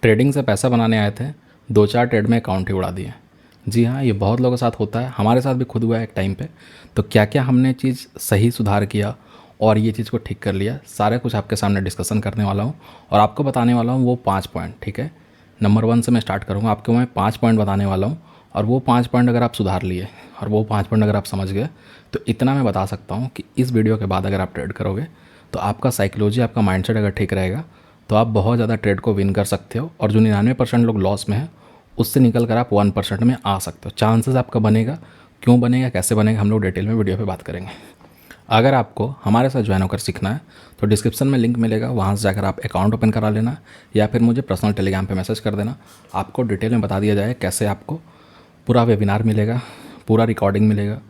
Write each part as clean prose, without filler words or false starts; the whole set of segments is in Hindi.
ट्रेडिंग से पैसा बनाने आए थे, 2-4 ट्रेड में अकाउंट ही उड़ा दिए। जी हाँ, ये बहुत लोगों के साथ होता है, हमारे साथ भी खुद हुआ है एक टाइम पे। तो क्या क्या हमने चीज़ सही सुधार किया और ये चीज़ को ठीक कर लिया, सारा कुछ आपके सामने डिस्कशन करने वाला हूँ और आपको बताने वाला हूँ वो 5 पॉइंट। ठीक है, नंबर 1 से मैं स्टार्ट करूँगा। आपको मैं 5 पॉइंट बताने वाला हूँ और वो 5 पॉइंट अगर आप सुधार लिए और वो 5 पॉइंट अगर आप समझ गए तो इतना मैं बता सकता हूँ कि इस वीडियो के बाद अगर आप ट्रेड करोगे तो आपका साइकोलॉजी, आपका माइंडसेट अगर ठीक रहेगा तो आप बहुत ज़्यादा ट्रेड को विन कर सकते हो और जो 99% लोग लॉस में है उससे निकल कर आप 1% में आ सकते हो। चांसेस आपका बनेगा, क्यों बनेगा, कैसे बनेगा, हम लोग डिटेल में वीडियो पे बात करेंगे। अगर आपको हमारे साथ ज्वाइन होकर सीखना है तो डिस्क्रिप्शन में लिंक मिलेगा, वहाँ से जाकर आप अकाउंट ओपन करा लेना या फिर मुझे पर्सनल टेलीग्राम पे मैसेज कर देना। आपको डिटेल में बता दिया जाए कैसे आपको पूरा वेबिनार मिलेगा, पूरा रिकॉर्डिंग मिलेगा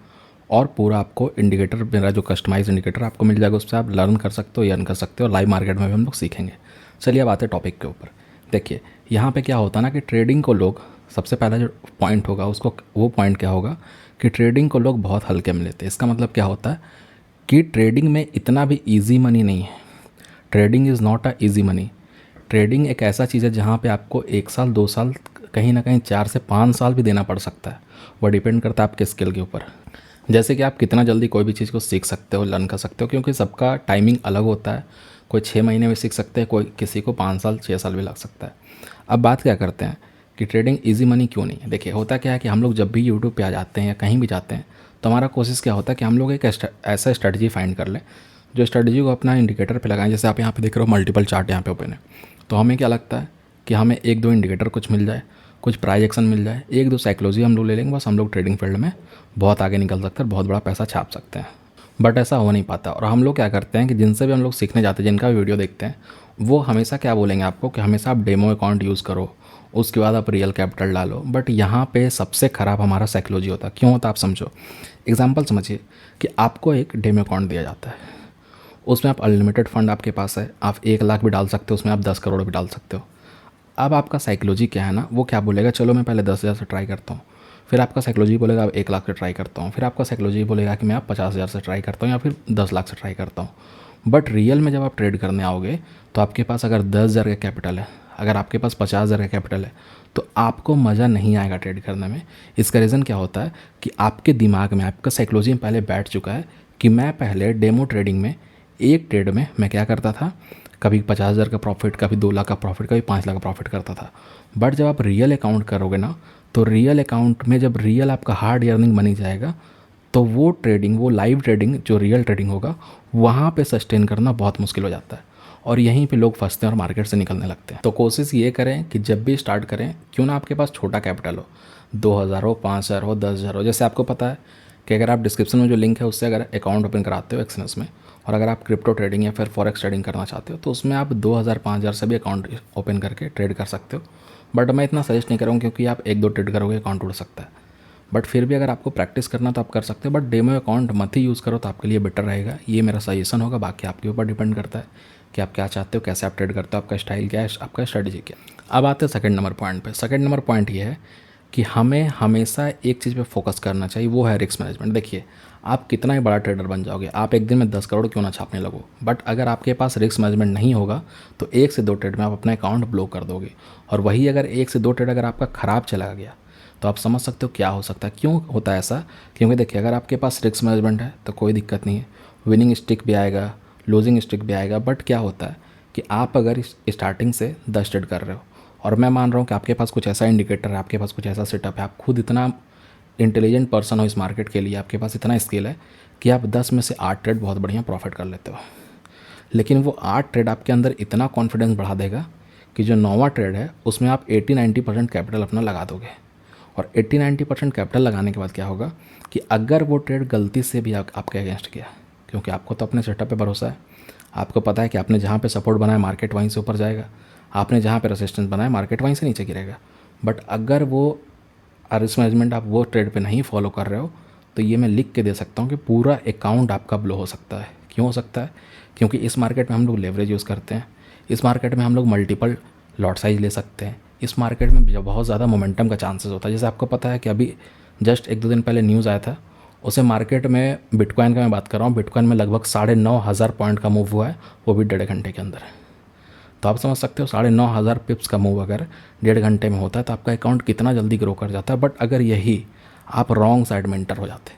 और पूरा आपको इंडिकेटर, मेरा जो कस्टमाइज इंडिकेटर आपको मिल जाएगा, उससे आप लर्न कर सकते हो, अर्न कर सकते हो। लाइव मार्केट में भी हम लोग सीखेंगे। चलिए अब आते हैं टॉपिक के ऊपर। देखिए यहाँ पे क्या होता है ना कि ट्रेडिंग को लोग, सबसे पहला जो पॉइंट होगा उसको, वो पॉइंट क्या होगा कि ट्रेडिंग को लोग बहुत हल्के में लेते हैं। इसका मतलब क्या होता है कि ट्रेडिंग में इतना भी ईजी मनी नहीं है। Trading is not a easy money. Trading एक ऐसा चीज़ है जहाँ पे आपको 1 साल 2 साल, कहीं ना कहीं 4 से 5 साल भी देना पड़ सकता है। वो डिपेंड करता है आपके स्किल के ऊपर। जैसे कि आप कितना जल्दी कोई भी चीज़ को सीख सकते हो, लर्न कर सकते हो, क्योंकि सबका टाइमिंग अलग होता है। कोई 6 महीने में सीख सकते हैं, कोई किसी को 5 साल 6 साल भी लग सकता है। अब बात क्या करते हैं कि ट्रेडिंग इजी मनी क्यों नहीं है। देखिए होता क्या है कि हम लोग जब भी यूट्यूब पे आ जाते हैं या कहीं भी जाते हैं तो हमारा कोशिश क्या होता है कि हम लोग एक ऐसा स्ट्रेटजी फाइंड कर लें जो स्ट्रेटजी को अपना इंडिकेटर पे लगाएं। जैसे आप यहाँ पे देख रहे हो मल्टीपल चार्ट यहाँ पे ओपन है, तो हमें क्या लगता है कि हमें 1-2 इंडिकेटर कुछ मिल जाए, कुछ प्राइस एक्शन मिल जाए, 1-2 साइकोलॉजी हम लोग ले लेंगे, बस हम लोग ट्रेडिंग फील्ड में बहुत आगे निकल सकते हैं, बहुत बड़ा पैसा छाप सकते हैं। बट ऐसा हो नहीं पाता। और हम लोग क्या करते हैं कि जिनसे भी हम लोग सीखने जाते हैं, जिनका भी वीडियो देखते हैं, वो हमेशा क्या बोलेंगे आपको कि हमेशा आप डेमो अकाउंट यूज़ करो, उसके बाद आप रियल कैपिटल डालो। बट यहाँ पे सबसे ख़राब हमारा साइकोलॉजी होता है। क्यों होता है आप समझो। एग्जांपल समझिए कि आपको एक डेमो अकाउंट दिया जाता है, उसमें आप अनलिमिटेड फंड आपके पास है, आप 1 लाख भी डाल सकते हो, उसमें आप 10 करोड़ भी डाल सकते हो। अब आपका साइकोलॉजी क्या है ना, वो क्या बोलेगा, चलो मैं पहले 10,000 से ट्राई करता हूँ। फिर आपका साइकोलॉजी बोलेगा अब 1 लाख से ट्राई करता हूँ। फिर आपका साइकोलॉजी बोलेगा कि मैं आप 50,000 से ट्राई करता हूँ या फिर 10 लाख से ट्राई करता हूँ। बट रियल में जब आप ट्रेड करने आओगे तो आपके पास अगर 10,000 का कैपिटल है, अगर आपके पास 50,000 का कैपिटल है, तो आपको मज़ा नहीं आएगा ट्रेड करने में। इसका रीज़न क्या होता है कि आपके दिमाग में, आपका साइकोलॉजी में पहले बैठ चुका है कि मैं पहले डेमो ट्रेडिंग में, एक ट्रेड में मैं क्या करता था, कभी 50,000 का प्रॉफिट, कभी 2 लाख का प्रॉफिट, कभी 5 लाख का प्रॉफिट करता था। बट जब आप रियल अकाउंट करोगे ना, तो रियल अकाउंट में जब रियल आपका हार्ड अर्निंग बनी जाएगा तो वो ट्रेडिंग, वो लाइव ट्रेडिंग जो रियल ट्रेडिंग होगा, वहाँ पे सस्टेन करना बहुत मुश्किल हो जाता है और यहीं पे लोग फंसते हैं और मार्केट से निकलने लगते हैं। तो कोशिश ये करें कि जब भी स्टार्ट करें, क्यों ना आपके पास छोटा कैपिटल हो, 2,000 हो, 5,000 हो, 10,000 हो। जैसे आपको पता है कि अगर आप डिस्क्रिप्शन में जो लिंक है उससे अगर अकाउंट ओपन कराते हो एक्सएनएस में, और अगर आप क्रिप्टो ट्रेडिंग या फिर फॉरेक्स ट्रेडिंग करना चाहते हो तो उसमें आप 2,000 5,000 से भी अकाउंट ओपन करके ट्रेड कर सकते हो। बट मैं इतना सजेस्ट नहीं करूँगा क्योंकि आप 1-2 ट्रेड करोगे अकाउंट उड़ सकता है। बट फिर भी अगर आपको प्रैक्टिस करना तो आप कर सकते हो, बट डेमो अकाउंट मत ही यूज़ करो तो आपके लिए बेटर रहेगा। ये मेरा सजेशन होगा, बाकी आपके ऊपर डिपेंड करता है कि आप क्या चाहते हो, कैसे आप ट्रेड करते हो, आपका स्टाइल क्या है, आपका स्ट्रेटजी क्या है। अब आते हैं सेकंड नंबर पॉइंट पे। सेकंड नंबर पॉइंट ये है कि हमें हमेशा एक चीज़ पे फोकस करना चाहिए, वो है रिस्क मैनेजमेंट। देखिए आप कितना ही बड़ा ट्रेडर बन जाओगे, आप एक दिन में 10 करोड़ क्यों ना छापने लगो, बट अगर आपके पास रिस्क मैनेजमेंट नहीं होगा तो 1 से 2 ट्रेड में आप अपना अकाउंट ब्लॉक कर दोगे। और वही अगर 1 से 2 ट्रेड अगर आपका ख़राब चला गया तो आप समझ सकते हो क्या हो सकता है। क्यों होता है ऐसा, क्योंकि देखिए अगर आपके पास रिस्क मैनेजमेंट है तो कोई दिक्कत नहीं है, विनिंग स्टिक भी आएगा, लूजिंग स्टिक भी आएगा। बट क्या होता है कि आप अगर स्टार्टिंग से 10 ट्रेड कर रहे हो और मैं मान रहा हूँ कि आपके पास कुछ ऐसा इंडिकेटर है, आपके पास कुछ ऐसा सेटअप है, आप खुद इतना इंटेलिजेंट पर्सन हो इस मार्केट के लिए, आपके पास इतना स्किल है कि आप 10 में से 8 ट्रेड बहुत बढ़िया प्रॉफिट कर लेते हो। लेकिन वो 8 ट्रेड आपके अंदर इतना कॉन्फिडेंस बढ़ा देगा कि जो 9वां ट्रेड है उसमें आप 80-90% कैपिटल अपना लगा दोगे। और 80-90% कैपिटल लगाने के बाद क्या होगा कि अगर वो ट्रेड गलती से भी आपके अगेंस्ट किया, क्योंकि आपको तो अपने सेटअप पे भरोसा है, आपको पता है कि आपने जहाँ पे सपोर्ट बनाया मार्केट वहीं से ऊपर जाएगा, आपने जहाँ पे रेजिस्टेंस बनाया मार्केट वहीं से नीचे गिरेगा। बट अगर वो रिस्क मैनेजमेंट आप वो ट्रेड पे नहीं फॉलो कर रहे हो तो ये मैं लिख के दे सकता हूँ कि पूरा अकाउंट आपका ब्लो हो सकता है। क्यों हो सकता है, क्योंकि इस मार्केट में हम लोग लेवरेज यूज़ करते हैं, इस मार्केट में हम लोग मल्टीपल लॉट साइज ले सकते हैं, इस मार्केट में बहुत ज़्यादा मोमेंटम का चांसेस होता है। जैसे आपको पता है कि अभी जस्ट 1-2 दिन पहले न्यूज़ आया था, उसे मार्केट में बिटकॉइन का मैं बात कर रहा हूँ, बिटकॉइन में लगभग 9,500 पॉइंट का मूव हुआ है, वो भी 1.5 घंटे के अंदर। तो आप समझ सकते हो 9,500 पिप्स का मूव अगर 1.5 घंटे में होता है तो आपका अकाउंट कितना जल्दी ग्रो कर जाता है। बट अगर यही आप रॉन्ग साइड में इंटर हो जाते,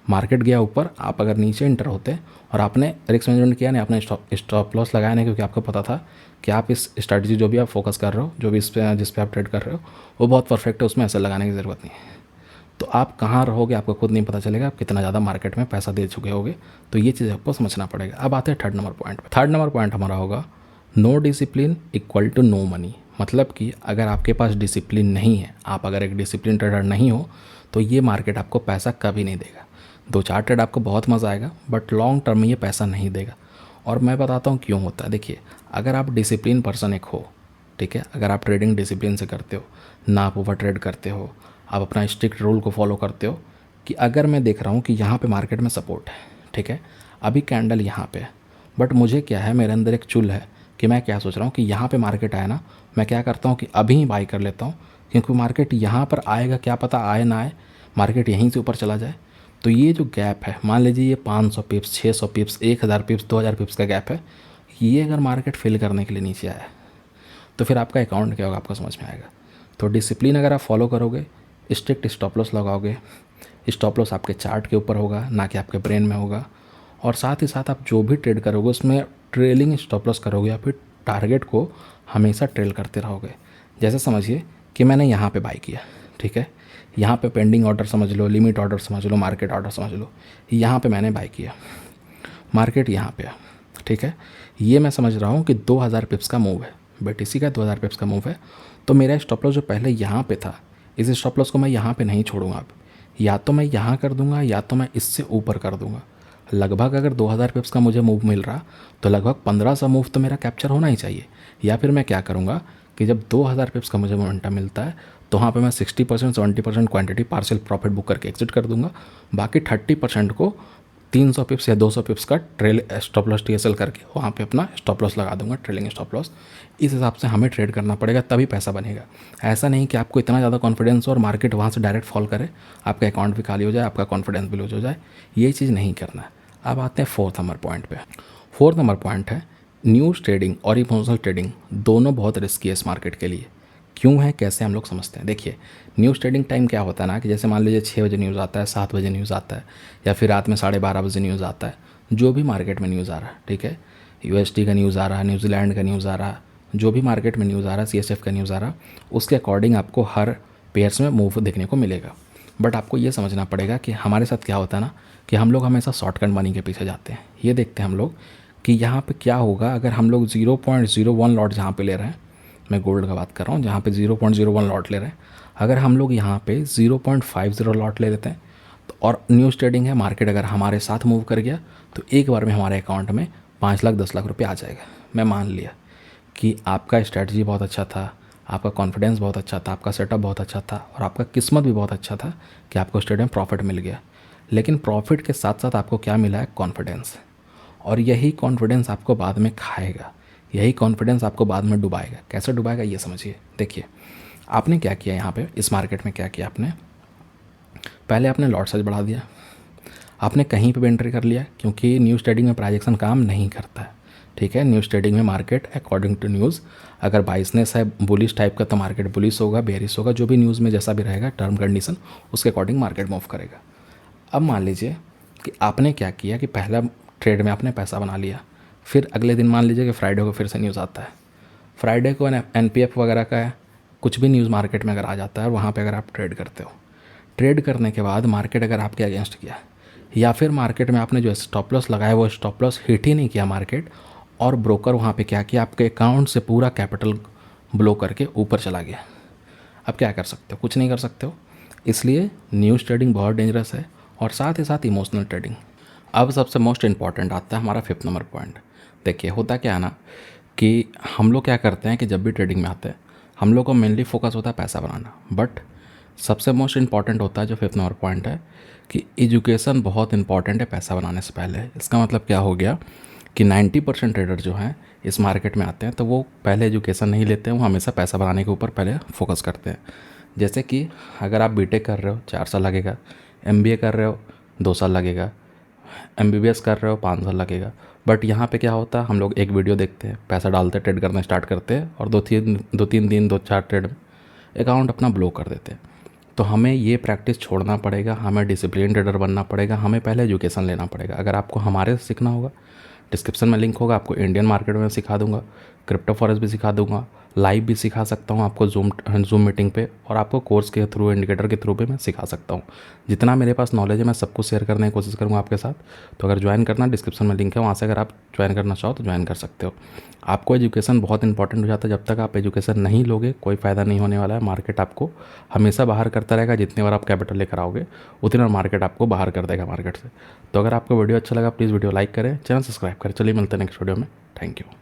मार्केट गया ऊपर, आप अगर नीचे इंटर होते और आपने रिस्क मैनेजमेंट किया नहीं, आपने स्टॉप लॉस लगाया नहीं, क्योंकि आपको पता था कि आप इस स्ट्रैटेजी जो भी आप फोकस कर रहे हो, जो भी इस पे जिस पे आप ट्रेड कर रहे हो वो बहुत परफेक्ट है, उसमें ऐसे लगाने की ज़रूरत नहीं है। तो आप कहाँ रहोगे आपको खुद नहीं पता चलेगा, आप कितना ज़्यादा मार्केट में पैसा दे चुके होगे। तो ये चीज़ आपको समझना पड़ेगा। अब आते हैं थर्ड नंबर पॉइंट पे। थर्ड नंबर पॉइंट हमारा होगा no discipline equal to no money. मतलब कि अगर आपके पास डिसिप्लिन नहीं है, आप अगर एक डिसिप्लिन ट्रेडर नहीं हो, तो ये मार्केट आपको पैसा कभी नहीं देगा। 2-4 ट्रेड आपको बहुत मज़ा आएगा, बट लॉन्ग टर्म में ये पैसा नहीं देगा। और मैं बताता हूँ क्यों होता है। देखिए, अगर आप डिसिप्लिन पर्सन एक हो, ठीक है, अगर आप ट्रेडिंग डिसिप्लिन से करते हो, ना आप ओवर ट्रेड करते हो, आप अपना स्ट्रिक्ट रूल को फॉलो करते हो, कि अगर मैं देख रहा हूँ कि यहाँ पे मार्केट में सपोर्ट है, ठीक है, अभी कैंडल यहाँ पे है, बट मुझे क्या है, मेरे अंदर एक चुल है कि मैं क्या सोच रहा हूँ कि यहाँ पे मार्केट आया ना, मैं क्या करता हूँ कि अभी ही बाई कर लेता हूँ, क्योंकि मार्केट यहाँ पर आएगा, क्या पता आए ना आए, मार्केट यहीं से ऊपर चला जाए। तो ये जो गैप है, मान लीजिए ये 500 पिप्स, 600 पिप्स, 1000 पिप्स, 2000 पिप्स का गैप है, ये अगर मार्केट फिल करने के लिए नीचे आया तो फिर आपका अकाउंट क्या होगा आपको समझ में आएगा। तो डिसिप्लिन अगर आप फॉलो करोगे, स्ट्रिक्ट स्टॉप लॉस लगाओगे, स्टॉप लॉस आपके चार्ट के ऊपर होगा, ना कि आपके ब्रेन में होगा, और साथ ही साथ आप जो भी ट्रेड करोगे उसमें ट्रेलिंग स्टॉप लॉस करोगे या फिर टारगेट को हमेशा ट्रेल करते रहोगे। जैसे समझिए कि मैंने यहाँ पे बाई किया, ठीक है, यहाँ पे पेंडिंग ऑर्डर समझ लो, लिमिट ऑर्डर समझ लो, मार्केट ऑर्डर समझ लो, यहाँ पे मैंने बाई किया, मार्केट यहाँ पे है, ठीक है, ये मैं समझ रहा हूँ कि 2000 पिप्स का मूव है, BTC का 2000 पिप्स का मूव है। तो मेरा स्टॉप लॉस जो पहले यहाँ पे था, इस स्टॉप लॉस को मैं यहाँ पे नहीं छोड़ूंगा अब, या तो मैं यहाँ कर दूंगा या तो मैं इससे ऊपर कर दूंगा। लगभग अगर 2000 पिप्स का मुझे मूव मिल रहा तो लगभग 1500 मूव तो मेरा कैप्चर होना ही चाहिए। या फिर मैं क्या करूँगा कि जब 2000 पिप्स का मुझे मोमेंटम मिलता है तो वहाँ पे मैं 60% 70% क्वांटिटी पार्शियल प्रॉफिट बुक करके एग्जिट कर दूंगा, बाकी 30% को 300 पिप्स या 200 पिप्स का ट्रेल स्टॉप लॉस TSL करके वहाँ पे अपना स्टॉप लॉस लगा दूंगा, ट्रेलिंग स्टॉप लॉस। इस हिसाब से हमें ट्रेड करना पड़ेगा, तभी पैसा बनेगा। ऐसा नहीं कि आपको इतना ज़्यादा कॉन्फिडेंस हो और मार्केट वहाँ से डायरेक्ट फॉल करे, आपका अकाउंट भी खाली हो जाए, आपका कॉन्फिडेंस भी लूज हो जाए, ये चीज़ नहीं करना है। अब आते हैं फोर्थ नंबर पॉइंट पे। फोर्थ नंबर पॉइंट है न्यूज़ ट्रेडिंग और इमोशनल ट्रेडिंग दोनों बहुत रिस्की है इस मार्केट के लिए। क्यों है, कैसे हम लोग समझते हैं। देखिए, न्यूज़ ट्रेडिंग टाइम क्या होता है ना, कि जैसे मान लीजिए 6 बजे न्यूज़ आता है, 7 बजे न्यूज़ आता है, या फिर रात में 12:30 बजे न्यूज़ आता है, जो भी मार्केट में न्यूज़ आ रहा है, ठीक है, USD का न्यूज़ आ रहा है, न्यूजीलैंड का न्यूज़ आ रहा है, जो भी मार्केट में न्यूज़ आ रहा है, CSF का न्यूज़ आ रहा है, उसके अकॉर्डिंग आपको हर पेयर्स में मूव देखने को मिलेगा। बट आपको ये समझना पड़ेगा कि हमारे साथ क्या होता है ना, कि हम लोग हमेशा शॉर्टकट मनी के पीछे जाते हैं। ये देखते हैं हम लोग कि यहाँ पे क्या होगा अगर हम लोग 0.01 लॉट जहाँ पे ले रहे हैं, मैं गोल्ड का बात कर रहा हूँ, जहाँ पे 0.01 लॉट ले रहे हैं, अगर हम लोग यहाँ पे 0.50 लॉट ले लेते हैं तो, और न्यूज़ ट्रेडिंग है, मार्केट अगर हमारे साथ मूव कर गया तो एक बार में हमारे अकाउंट में 5 लाख 10 लाख रुपये आ जाएगा। मैं मान लिया कि आपका स्ट्रैटेजी बहुत अच्छा था, आपका कॉन्फिडेंस बहुत अच्छा था, आपका सेटअप बहुत अच्छा था, और आपका किस्मत भी बहुत अच्छा था कि आपको स्ट्रेट में प्रॉफिट मिल गया। लेकिन प्रॉफिट के साथ साथ आपको क्या मिला है, कॉन्फिडेंस। और यही कॉन्फिडेंस आपको बाद में खाएगा, यही कॉन्फिडेंस आपको बाद में डुबाएगा। कैसे डुबाएगा ये समझिए। देखिए, आपने क्या किया यहाँ पे इस मार्केट में, क्या किया आपने, पहले आपने लॉट साइज बढ़ा दिया, आपने कहीं पे भी एंट्री कर लिया, क्योंकि न्यूज़ ट्रेडिंग में प्राइजेक्शन काम नहीं करता है, ठीक है। न्यूज़ ट्रेडिंग में मार्केट अकॉर्डिंग टू न्यूज़, अगर बाइसनेस है बुलिश टाइप का तो मार्केट बुलिश होगा, बेरिश होगा, जो भी न्यूज़ में जैसा भी रहेगा टर्म कंडीशन, उसके अकॉर्डिंग मार्केट मूव करेगा। अब मान लीजिए कि आपने क्या किया कि पहला ट्रेड में आपने पैसा बना लिया, फिर अगले दिन मान लीजिए कि फ्राइडे को फिर से न्यूज़ आता है, फ्राइडे को NPF वगैरह का कुछ भी न्यूज़ मार्केट में अगर आ जाता है, वहाँ पे अगर आप ट्रेड करते हो, ट्रेड करने के बाद मार्केट अगर आपके अगेंस्ट किया, या फिर मार्केट में आपने जो स्टॉप लॉस लगाया वो स्टॉप लॉस हिट ही नहीं किया मार्केट, और ब्रोकर वहाँ पे क्या किया, आपके अकाउंट से पूरा कैपिटल ब्लो करके ऊपर चला गया, अब क्या कर सकते हो, कुछ नहीं कर सकते हो। इसलिए न्यूज़ ट्रेडिंग बहुत डेंजरस है, और साथ ही साथ इमोशनल ट्रेडिंग। अब सबसे मोस्ट इंपॉर्टेंट आता है हमारा 5th नंबर पॉइंट। देखिए, होता क्या है ना कि हम लोग क्या करते हैं कि जब भी ट्रेडिंग में आते हैं हम लोग को मेनली फोकस होता है पैसा बनाना, बट सबसे मोस्ट इंपॉर्टेंट होता है जो 5th नंबर पॉइंट है कि एजुकेशन बहुत इंपॉर्टेंट है पैसा बनाने से पहले। इसका मतलब क्या हो गया कि 90% ट्रेडर जो हैं इस मार्केट में आते हैं तो वो पहले एजुकेशन नहीं लेते हैं, वो हमेशा पैसा बनाने के ऊपर पहले फोकस करते हैं। जैसे कि अगर आप बीटेक कर रहे हो 4 साल लगेगा, MBA कर रहे हो 2 साल लगेगा, MBBS कर रहे हो 5 साल लगेगा, बट यहाँ पे क्या होता है, हम लोग एक वीडियो देखते हैं, पैसा डालते हैं, ट्रेड करना स्टार्ट करते हैं और 2-3 दिन 2-4 ट्रेड में अकाउंट अपना ब्लो कर देते हैं। तो हमें ये प्रैक्टिस छोड़ना पड़ेगा, हमें डिसिप्लिन ट्रेडर बनना पड़ेगा, हमें पहले एजुकेशन लेना पड़ेगा। अगर आपको हमारे से सीखना होगा, डिस्क्रिप्शन में लिंक होगा, आपको इंडियन मार्केट में सिखा दूंगा, क्रिप्टो फॉरेक्स भी सिखा दूंगा, लाइव भी सिखा सकता हूँ आपको जूम मीटिंग पे, और आपको कोर्स के थ्रू, इंडिकेटर के थ्रू भी मैं सिखा सकता हूँ। जितना मेरे पास नॉलेज है मैं सबको शेयर करने की कोशिश करूँगा आपके साथ। तो अगर ज्वाइन करना, डिस्क्रिप्शन में लिंक है, वहाँ से अगर आप ज्वाइन करना चाहो तो ज्वाइन कर सकते हो। आपको एजुकेशन बहुत इंपॉर्टेंट हो जाता है। जब तक आप एजुकेशन नहीं लोगे कोई फ़ायदा नहीं होने वाला है। मार्केट आपको हमेशा बाहर करता रहेगा। जितनी बार आप कैपिटल लेकर आओगे उतनी बार मार्केट आपको बाहर कर देगा मार्केट से। तो अगर आपको वीडियो अच्छा लगा प्लीज़ वीडियो लाइक करें, चैनल सब्सक्राइब करें। चलिए मिलते हैं नेक्स्ट वीडियो में। Thank you.